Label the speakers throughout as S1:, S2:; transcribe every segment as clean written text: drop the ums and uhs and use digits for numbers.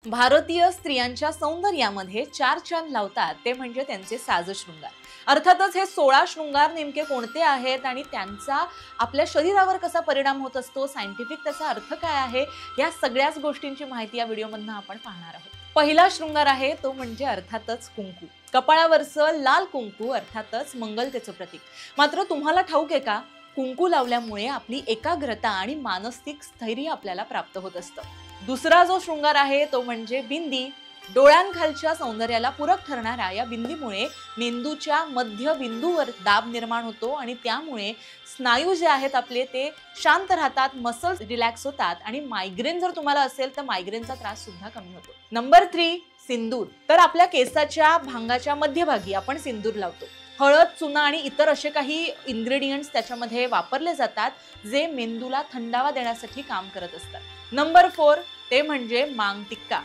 S1: भारतीय स्त्रियांच्या सौंदर्यामध्ये चार चांद लावतात ते म्हणजे त्यांचे साजशृंगार। अर्थातच हे 16 शृंगार नेमके कोणते आहेत आणि त्यांचा आपल्या शरीरावर कसा परिणाम होत असतो, सायंटिफिक त्याचा अर्थ काय आहे, या सगळ्याच गोष्टींची माहिती या व्हिडिओमधून आपण पाहणार आहोत। पहिला शृंगार आहे तो म्हणजे अर्थातच कुंकू। कपाळावरचं लाल कुंकू अर्थातच मंगलतेचं प्रतीक। मात्र तुम्हाला ठाऊक आहे का, कुंकू लावल्यामुळे आपली एकाग्रता आणि मानसिक स्थैर्य आपल्याला प्राप्त होत असतं। दुसरा जो शृंगार आहे तो म्हणजे बिंदी। डोळ्यांखालच्या सौंदर्याला पूरक ठरणाऱ्या या बिंदीमुळे मेंदूच्या मध्य बिंदूवर दाब निर्माण होतो आणि त्यामुळे स्नायू जे आहेत आपले ते शांत राहतात, मसल्स रिलॅक्स होतात आणि मायग्रेन जर तुम्हाला असेल तर मायग्रेनचा त्रास सुद्धा कमी होतो। नंबर 3 सिंदूर। तर आपल्या केसाच्या भांगाच्या मध्यभागी आपण सिंदूर लावतो। हळद, चुना आणि इतर असे काही इन्ग्रेडियंट्स त्याच्यामध्ये वापरले जातात जे मेंदूला थंडावा देण्यासाठी काम करत असतात। नंबर 4 ते म्हणजे मांग टिक्का।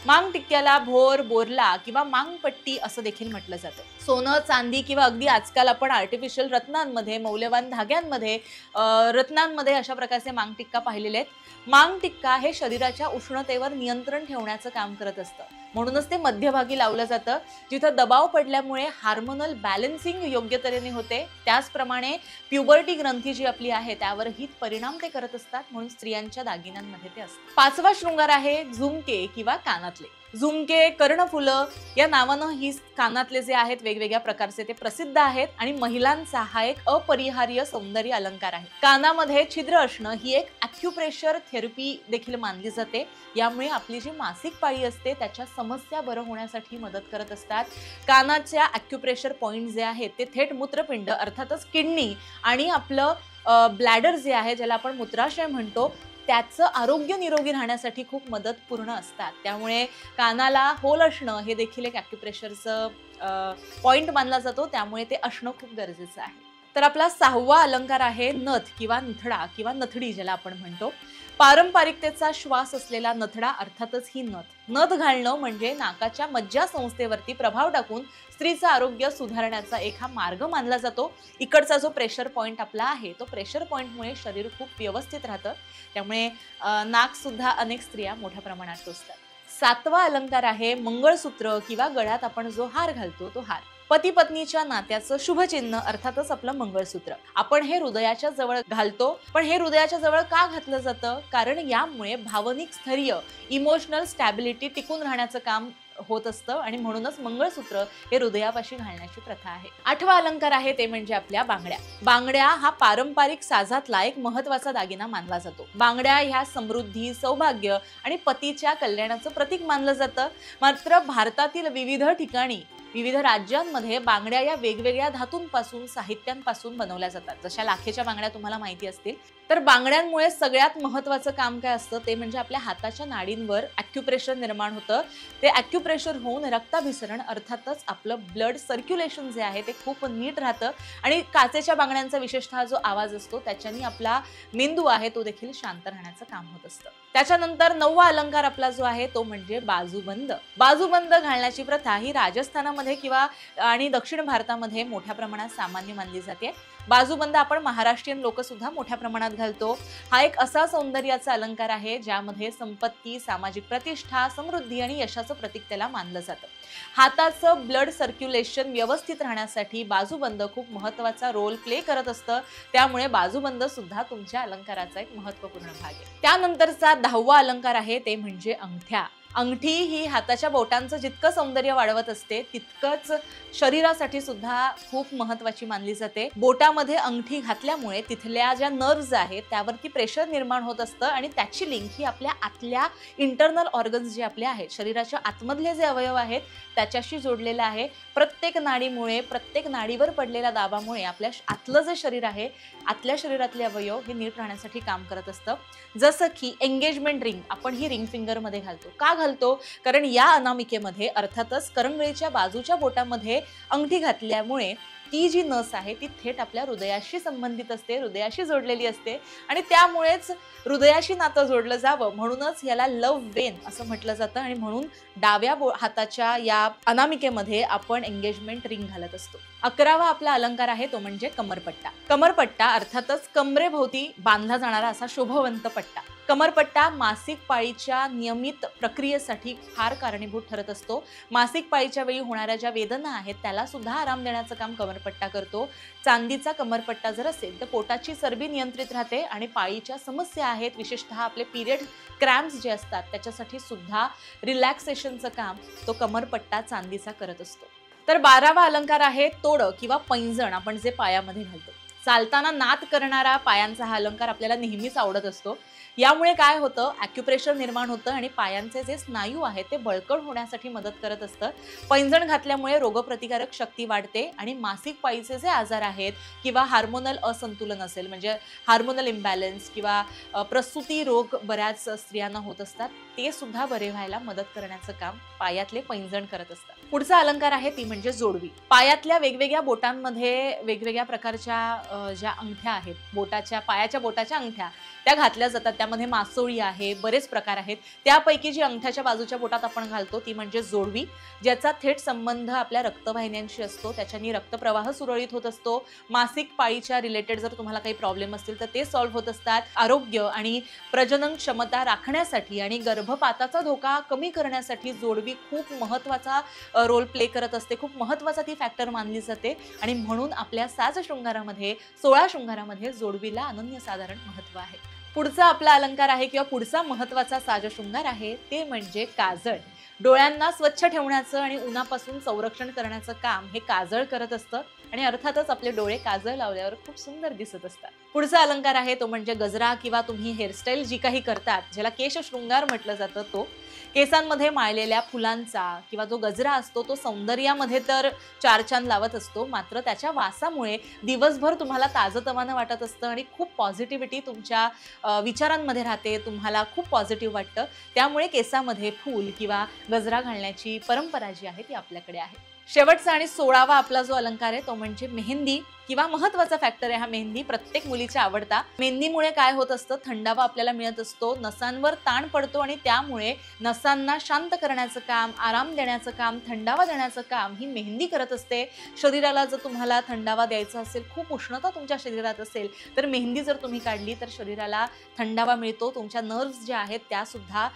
S1: मांग टिक्क्याला भोर, बोरला किंवा मांगपट्टी असं देखील म्हटलं जातं। सोनं, चांदी किंवा अगदी आजकाल आपण आर्टिफिशियल रत्नांमध्ये, मौल्यवान धाग्यांमध्ये, रत्नांमध्ये अशा प्रकारचे मांग टिक्का पाहिलेले आहेत। मांग टिक्का हे शरीराच्या उष्णतेवर नियंत्रण ठेवण्याचं काम करत असतं, म्हणूनच ते मध्यभागी लावलं जातं, जिथं दबाव पडल्यामुळे हार्मोनल बॅलन्सिंग योग्य तऱ्हेने होते। त्याचप्रमाणे प्युबर्टी ग्रंथी जी आपली आहे त्यावरही परिणाम ते करत असतात, म्हणून स्त्रियांच्या दागिन्यांमध्ये ते असतं। पाचवा शृंगार आहे झुमके किंवा कानातले। झुमके, कर्णफुलं या नावानं ही कानातले जे आहेत वेगवेगळ्या प्रकारचे ते प्रसिद्ध आहेत आणि महिलांचा हा एक अपरिहार्य सौंदर्य अलंकार आहे। कानामध्ये छिद्र असणं ही एक ॲक्युप्रेशर थेरपी देखील मानली जाते। यामुळे आपली जी मासिक पाळी असते त्याच्या समस्या बरं होण्यासाठी मदत करत असतात। कानाच्या ॲक्युप्रेशर पॉइंट जे आहेत ते थेट मूत्रपिंड अर्थातच किडनी आणि आपलं ब्लॅडर जे आहे ज्याला आपण मूत्राशय म्हणतो त्याचं आरोग्य निरोगी राहण्यासाठी खूप मदतपूर्ण असतात। त्यामुळे कानाला होल असणं हे देखील एक ॲक्युप्रेशरचं पॉइंट मानला जातो, त्यामुळे ते असणं खूप गरजेचं आहे। तर आपला 6वा अलंकार आहे नथ किंवा नथडा किंवा नथडी ज्याला आपण म्हणतो। पारंपरिकतेचा श्वास असलेला नथडा अर्थातच ही नथ घालणं म्हणजे नाकाच्या मज्जा संस्थेवरती प्रभाव टाकून स्त्रीचं आरोग्य सुधारण्याचा एक हा मार्ग मानला जातो। इकडचा जो प्रेशर पॉइंट आपला आहे तो प्रेशर पॉइंटमुळे शरीर खूप व्यवस्थित राहतं, त्यामुळे नाक सुद्धा अनेक स्त्रिया मोठ्या प्रमाणात टोचतात। 7वा अलंकार आहे मंगळसूत्र किंवा गळ्यात आपण जो हार घालतो तो हार। पती पत्नीच्या नात्याचं शुभ चिन्ह अर्थातच आपलं मंगळसूत्र। आपण हे हृदयाच्या जवळ घालतो, पण हे हृदयाच्या जवळ का घातलं जातं, कारण यामुळे भावनिक स्थैर्य, इमोशनल स्टॅबिलिटी टिकून राहण्याचं काम होत असतं आणि म्हणूनच मंगळसूत्र हे हृदयापाशी घालण्याची प्रथा आहे। 8वा अलंकार आहे ते म्हणजे आपल्या बांगड्या। बांगड्या हा पारंपरिक साजातला एक महत्त्वाचा दागिना मानला जातो। बांगड्या ह्या समृद्धी, सौभाग्य आणि पतीच्या कल्याणाचं प्रतीक मानलं जातं। मात्र भारतातील विविध ठिकाणी, विविध राज्यांमध्ये बांगड्या या वेगवेगळ्या धातूंपासून, साहित्यांपासून बनवल्या जातात। जशा लाखेच्या बांगड्या तुम्हाला माहिती असतील। तर बांगड्यांमुळे सगळ्यात महत्त्वाचं काम काय असतं ते म्हणजे आपल्या हाताच्या नाडींवर ॲक्युप्रेशर निर्माण होतं। ते ॲक्युप्रेशर होऊन रक्ताभिसरण अर्थातच आपलं ब्लड सर्क्युलेशन जे आहे ते खूप नीट राहतं आणि काचेच्या बांगड्यांचा विशेषतः जो आवाज असतो त्याच्याने आपला मेंदू आहे तो देखील शांत राहण्याचं काम होत असतं। त्याच्यानंतर 9वा अलंकार आपला जो आहे तो म्हणजे बाजूबंद। बाजूबंद घालण्याची प्रथा ही राजस्थानामध्ये किंवा आणि दक्षिण भारतामध्ये मोठ्या प्रमाणात सामान्य मानली जाते। बाजूबंद आपण महाराष्ट्रीयन लोक सुद्धा मोठ्या प्रमाणात घालतो। हा एक असा सौंदर्याचा अलंकार आहे ज्यामध्ये संपत्ती, सामाजिक प्रतिष्ठा, समृद्धी आणि यशाचं प्रतीक त्याला मानलं जातं। हाताचं ब्लड सर्क्युलेशन व्यवस्थित राहण्यासाठी बाजूबंद खूप महत्त्वाचा रोल प्ले करत असतं, त्यामुळे बाजूबंद सुद्धा तुमच्या अलंकाराचा एक महत्त्वपूर्ण भाग आहे। त्यानंतरचा 10वा अलंकार आहे ते म्हणजे अंगठ्या। अंगठी ही हाताच्या बोटांचं जितकं सौंदर्य वाढवत असते तितकंच शरीरासाठी सुद्धा खूप महत्त्वाची मानली जाते। बोटामध्ये अंगठी घातल्यामुळे तिथल्या ज्या नर्व्हज आहेत त्यावरती प्रेशर निर्माण होत असतं आणि त्याची लिंक ही आपल्या आतल्या इंटरनल ऑर्गन्स जे आपले आहेत, शरीराच्या आतमधले जे अवयव आहेत त्याच्याशी जोडलेलं आहे। प्रत्येक नाडीमुळे, प्रत्येक नाडीवर पडलेल्या दाबामुळे आपल्या आतलं जे शरीर आहे, आतल्या शरीरातले अवयव हे नीट राहण्यासाठी काम करत असतं। जसं की एंगेजमेंट रिंग आपण ही रिंग फिंगरमध्ये घालतो। का घालतो? कारण या अनामिकेमध्ये अर्थातच करंगळीच्या बाजूच्या बोटामध्ये अंगठी घातल्यामुळे ती जी नस आहे ती थेट आपल्या हृदयाशी संबंधित असते, हृदयाशी जोडलेली असते आणि त्यामुळेच हृदयाशी नातं जोडलं जावं म्हणूनच याला लव्ह वेन असं म्हटलं जातं आणि म्हणून डाव्या हाताच्या या अनामिकेमध्ये आपण एंगेजमेंट रिंग घालत असतो। 11वा आपला अलंकार आहे तो म्हणजे कमरपट्टा। कमरपट्टा अर्थातच कमरेभोवती बांधला जाणारा असा शोभवंत पट्टा। कमरपट्टा मासिक पाळीच्या नियमित प्रक्रियेसाठी फार कारणीभूत ठरत असतो. मासिक पाळीच्या वेळी होणाऱ्या ज्या वेदना आहेत त्याला सुद्धा आराम देण्याचं काम कमरपट्टा करतो. चांदीचा कमरपट्टा जर असेल तर पोटाची चरबी नियंत्रित राहते आणि पाळीच्या समस्या आहेत, विशेषतः आपले पिरियड क्रॅम्प्स जे असतात त्याच्यासाठी सुद्धा रिलॅक्सेशनचं काम तो कमरपट्टा चांदीचा करत असतो. तर 12वा अलंकार आहे तोड किंवा पैंजण, आपण जे पायामध्ये घालतो. चालताना नाद करणारा पायांचा हा अलंकार आपल्याला नेहमीच आवडत असतो. यामुळे काय होतं, ॲक्युप्रेशर निर्माण होतं आणि पायांचे जे स्नायू आहेत ते बळकट होण्यासाठी मदत करत असतं. पैंजण घातल्यामुळे रोगप्रतिकारक शक्ती वाढते आणि मासिक पाळीचे जे आजार आहेत किंवा हार्मोनल असंतुलन असेल, म्हणजे हार्मोनल इम्बॅलन्स किंवा प्रसूती रोग बऱ्याच स्त्रियांना होत असतात, ते सुद्धा बरे व्हायला मदत करण्याचं काम पायातले पैंजण करत असतात. पुढचा अलंकार आहे ती म्हणजे जोडवी. पायातल्या वेगवेगळ्या बोटांमध्ये वेगवेगळ्या प्रकारच्या ज्या अंगठ्या आहेत, पायाच्या बोटाच्या अंगठ्या त्या घातल्या जातात. त्यामध्ये मासोळी आहे, बरेच प्रकार आहेत. त्यापैकी जी अंगठ्याच्या बाजूच्या बोटात आपण घालतो ती म्हणजे जोडवी, ज्याचा थेट संबंध आपल्या रक्तवाहिन्यांशी असतो. त्याच्यानी रक्तप्रवाह सुरळीत होत असतो. मासिक पाळीच्या रिलेटेड जर तुम्हाला काही प्रॉब्लेम असतील तर ते सॉल्व्ह होत असतात. आरोग्य आणि प्रजनन क्षमता राखण्यासाठी आणि गर्भपाताचा धोका कमी करण्यासाठी जोडवी खूप महत्त्वाचा रोल प्ले करत असते. खूप महत्त्वाचा ती फॅक्टर मानली जाते आणि म्हणून आपल्या साज शृंगारामध्ये 16 शृंगारामध्ये जोडवीला अनन्यसाधारण महत्त्व आहे. पुढचा आपला अलंकार आहे किंवा पुढचा महत्त्वाचा साज शृंगार आहे ते म्हणजे काजळ. डोळ्यांना स्वच्छ ठेवण्याचं आणि उन्हापासून संरक्षण करण्याचं काम हे काजळ करत असतं आणि अर्थातच आपले डोळे काजळ लावल्यावर खूप सुंदर दिसत असतात. पुढचा अलंकार आहे तो म्हणजे गजरा किंवा तुम्ही हेअरस्टाईल जी काही करतात, ज्याला केश शृंगार म्हटलं जातं, तो केसांमध्ये माळलेल्या फुलांचा किंवा जो गजरा असतो तो सौंदर्यामध्ये तर चारचान लावत असतो, मात्र त्याच्या वासामुळे दिवसभर तुम्हाला ताजतवानं वाटत असतं आणि खूप पॉझिटिव्हिटी तुमच्या विचारांमध्ये राहते, तुम्हाला खूप पॉझिटिव्ह वाटतं. त्यामुळे केसामध्ये फूल किंवा गजरा घालण्याची परंपरा जी आहे ती आपल्याकडे आहे. शेवटचा आणि 16वा आपला जो अलंकार आहे तो म्हणजे मेहंदी किंवा महत्त्वाचा फॅक्टर आहे हा मेहंदी, प्रत्येक मुलीचा आवडता. मेहंदीमुळे काय होत असतं, थंडावा आपल्याला मिळत असतो, नसांवर ताण पडतो आणि त्यामुळे नसांना शांत करण्याचं काम, आराम देण्याचं काम, थंडावा देण्याचं काम ही मेहंदी करत असते. शरीराला जर तुम्हाला थंडावा द्यायचा असेल, खूप उष्णता तुमच्या शरीरात असेल तर मेहंदी जर तुम्ही काढली तर शरीराला थंडावा मिळतो. तुमच्या नर्व्स ज्या आहेत त्या सुद्धा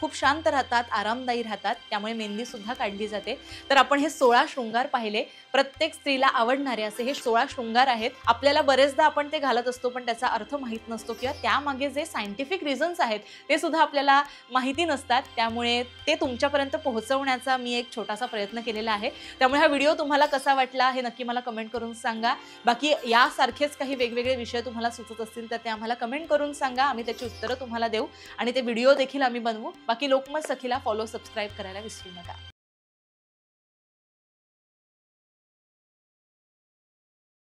S1: खूप शांत राहतात, आरामदायी राहतात. त्यामुळे मेहंदी सुद्धा काढली जाते. तर आपण हे 16 शृंगार पाहिले. प्रत्येक स्त्रीला आवडणारे असे हे 16 शृंगार आहेत. आपल्याला बरेचदा आपण ते घालत असतो पण त्याचा अर्थ माहीत नसतो किंवा त्यामागे जे सायंटिफिक रिझन्स आहेत ते सुद्धा आपल्याला माहिती नसतात. त्यामुळे ते तुमच्यापर्यंत पोहोचवण्याचा मी एक छोटासा प्रयत्न केलेला आहे. त्यामुळे हा व्हिडिओ तुम्हाला कसा वाटला हे नक्की मला कमेंट करून सांगा. बाकी यासारखेच काही वेगवेगळे विषय तुम्हाला सुचत असतील तर ते आम्हाला कमेंट करून सांगा. आम्ही त्याची उत्तरं तुम्हाला देऊ आणि ते व्हिडिओ देखील आम्ही बनवू. बाकी लोकमत सखीला फॉलो, सबस्क्राईब करायला विसरू नका.